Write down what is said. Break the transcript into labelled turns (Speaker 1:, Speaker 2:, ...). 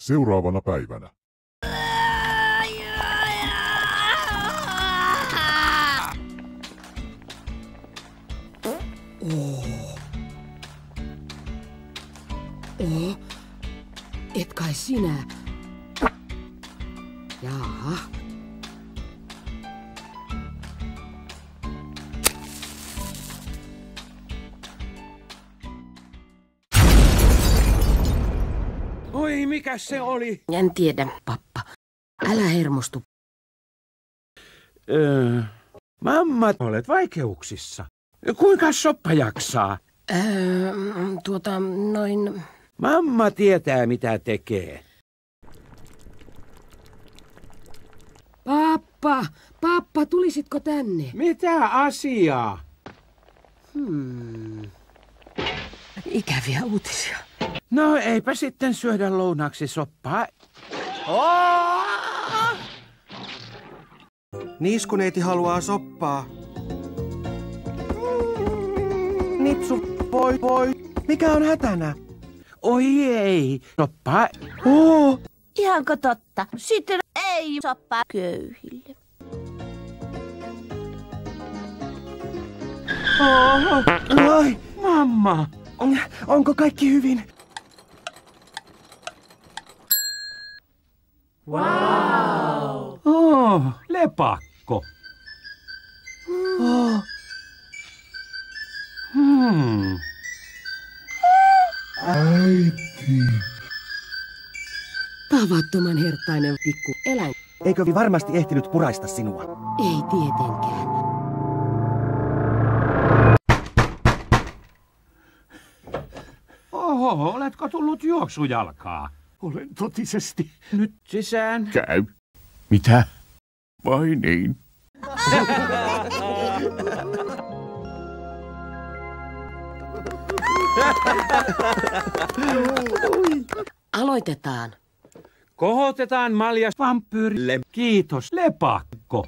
Speaker 1: Seuraavana päivänä.
Speaker 2: Et kai sinä? Jaaha.
Speaker 3: Oi, mikä se oli?
Speaker 2: En tiedä, pappa. Älä hermostu.
Speaker 3: Mamma, olet vaikeuksissa. Kuinka soppa jaksaa?
Speaker 2: Noin...
Speaker 3: Mamma tietää, mitä tekee.
Speaker 2: Pappa, tulisitko tänne?
Speaker 3: Mitä asiaa?
Speaker 2: Ikäviä uutisia.
Speaker 3: No, eipä sitten syödä lounaaksi soppaa.
Speaker 4: Niiskuneiti haluaa soppaa. Nipsu, voi. Mikä on hätänä?
Speaker 3: Oi ei, soppaa.
Speaker 5: Ihanko totta? Sitten ei soppaa köyhille.
Speaker 4: Ai,
Speaker 3: Mamma.
Speaker 4: onko kaikki hyvin?
Speaker 3: Lepakko.
Speaker 2: Tavattoman herttainen pikku eläin.
Speaker 4: Eikö varmasti ehtinyt puraista sinua?
Speaker 2: Ei tietenkään.
Speaker 3: Oho, oletko tullut juoksujalkaa?
Speaker 6: Olen totisesti.
Speaker 3: Nyt sisään.
Speaker 6: Käy. Mitä? Vai niin?
Speaker 2: Aloitetaan.
Speaker 3: Kohotetaan maljas vampyyrille. Kiitos, lepakko.